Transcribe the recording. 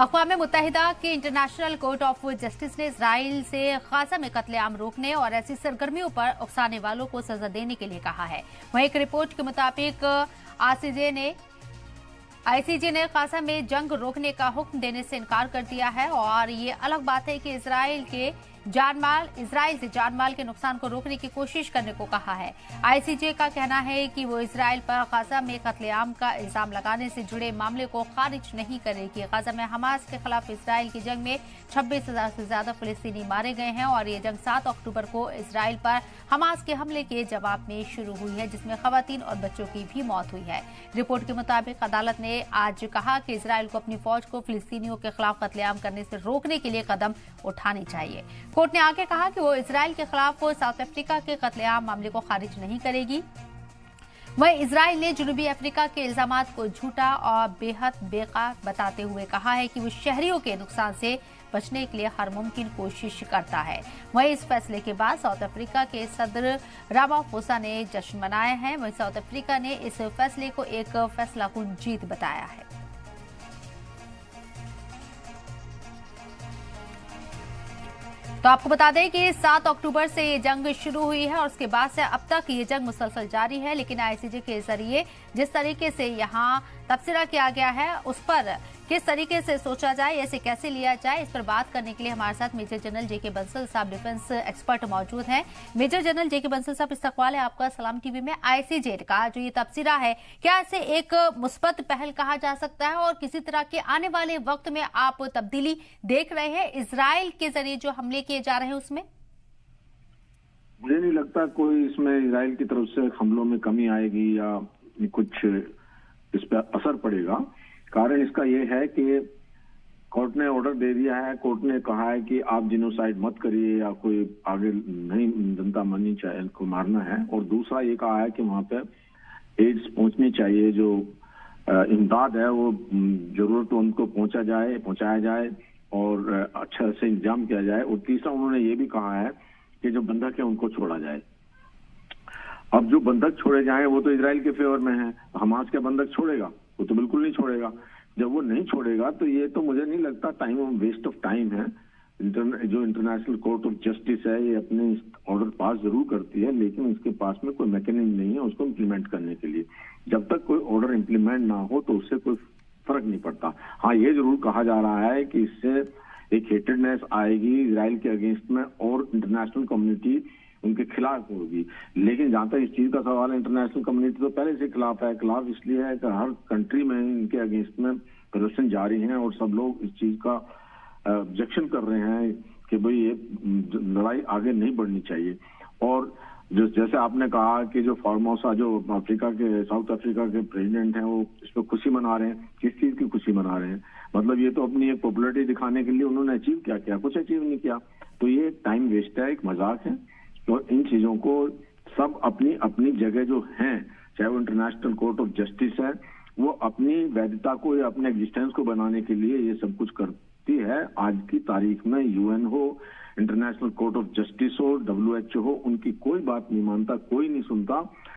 अक़वाम मुत्तहिदा के international court of justice ने Israel से गाजा में कत्लेआम रोकने और ऐसी सरगर्मियों पर उकसाने वालों को सजा देने के लिए कहा है। वहीं एक रिपोर्ट के मुताबिक आईसीजे ने गाजा में जंग रोकने का हुक्म देने से इनकार कर दिया है और ये अलग बात है कि इजराइल से जानमाल के नुकसान को रोकने की कोशिश करने को कहा है। आईसीजे का कहना है कि वो इजराइल पर गाजा में कत्लेआम का इल्जाम लगाने से जुड़े मामले को खारिज नहीं करेगी। गाजा में हमास के खिलाफ इजराइल की जंग में 26,000 से ज्यादा फिलिस्तीनी मारे गए हैं और ये जंग 7 अक्टूबर को इजराइल पर हमास के हमले के जवाब में शुरू हुई है, जिसमें खवातीन और बच्चों की भी मौत हुई है। रिपोर्ट के मुताबिक अदालत ने आज कहा कि इजराइल को अपनी फौज को फिलिस्तीनियों के खिलाफ कत्लेआम करने से रोकने के लिए कदम उठाने चाहिए। कोर्ट ने आगे कहा कि वो इजराइल के खिलाफ साउथ अफ्रीका के कत्लेआम मामले को खारिज नहीं करेगी। वहीं इजराइल ने जनूबी अफ्रीका के इल्जामात को झूठा और बेहद बेकार बताते हुए कहा है कि वो शहरियों के नुकसान से बचने के लिए हर मुमकिन कोशिश करता है। वहीं इस फैसले के बाद साउथ अफ्रीका के सदर रामाफोसा ने जश्न मनाया है। वहीं साउथ अफ्रीका ने इस फैसले को एक फैसलाकुन जीत बताया है। तो आपको बता दें कि 7 अक्टूबर से ये जंग शुरू हुई है और उसके बाद से अब तक ये जंग मुसलसल जारी है, लेकिन आईसीजे के जरिए जिस तरीके से यहाँ तबसरा किया गया है उस पर किस तरीके से सोचा जाए, ऐसे कैसे लिया जाए, इस पर बात करने के लिए हमारे साथ मेजर जनरल जेके बंसल साहब डिफेंस एक्सपर्ट मौजूद हैं। मेजर जनरल जेके बंसल साहब, इस्तकबाल है आपका सलाम टीवी में। आईसीजे का जो ये तबसरा है, क्या इसे एक मुस्बत पहल कहा जा सकता है और किसी तरह के आने वाले वक्त में आप तब्दीली देख रहे हैं इजराइल के जरिए जो हमले किए जा रहे हैं उसमें? मुझे नहीं लगता कोई इसमें इजराइल की तरफ से हमलों में कमी आएगी या कुछ इस पर असर पड़ेगा। कारण इसका ये है कि कोर्ट ने ऑर्डर दे दिया है, कोर्ट ने कहा है कि आप जिनोसाइड मत करिए या कोई आगे नहीं जनता मरनी चाहिए, को मारना है। और दूसरा ये कहा है कि वहां पे एड्स पहुंचनी चाहिए, जो इमदाद है वो जरूरत उनको पहुंचाया जाए और अच्छा से इंतजाम किया जाए। और तीसरा उन्होंने ये भी कहा है कि जो बंधक है उनको छोड़ा जाए। अब जो बंधक छोड़े जाएं वो तो इजराइल के फेवर में है, हमास के बंधक छोड़ेगा? वो तो बिल्कुल नहीं छोड़ेगा। जब वो नहीं छोड़ेगा तो ये तो मुझे नहीं लगता वेस्ट ऑफ टाइम है। जो इंटरनेशनल कोर्ट ऑफ जस्टिस है ये अपने ऑर्डर पास जरूर करती है, लेकिन उसके पास में कोई मैकेनिज्म नहीं है उसको इम्प्लीमेंट करने के लिए। जब तक कोई ऑर्डर इम्प्लीमेंट ना हो तो उससे कोई फर्क नहीं पड़ता। हाँ, ये जरूर कहा जा रहा है कि इससे एक हेटेडनेस आएगी इजराइल के अगेंस्ट में और इंटरनेशनल कम्युनिटी उनके खिलाफ होगी। लेकिन जहां तक इस चीज का सवाल है, इंटरनेशनल कम्युनिटी तो पहले से खिलाफ है। खिलाफ इसलिए है कि हर कंट्री में इनके अगेंस्ट में प्रदर्शन जारी है और सब लोग इस चीज का ऑब्जेक्शन कर रहे हैं कि भाई ये लड़ाई आगे नहीं बढ़नी चाहिए। और जैसे आपने कहा कि जो फॉर्मोसा, जो साउथ अफ्रीका के प्रेसिडेंट हैं, वो इस पर खुशी मना रहे हैं। किस चीज की खुशी मना रहे हैं? मतलब ये तो अपनी एक पॉपुलरिटी दिखाने के लिए उन्होंने अचीव क्या किया? कुछ अचीव नहीं किया। तो ये टाइम वेस्ट है, एक मजाक है। और इन चीजों को सब अपनी अपनी जगह जो हैं, चाहे वो इंटरनेशनल कोर्ट ऑफ जस्टिस है, वो अपनी वैधता को या अपने एग्जिस्टेंस को बनाने के लिए ये सब कुछ करती है। आज की तारीख में यूएन हो, इंटरनेशनल कोर्ट ऑफ जस्टिस हो, WHO हो, उनकी कोई बात नहीं मानता, कोई नहीं सुनता।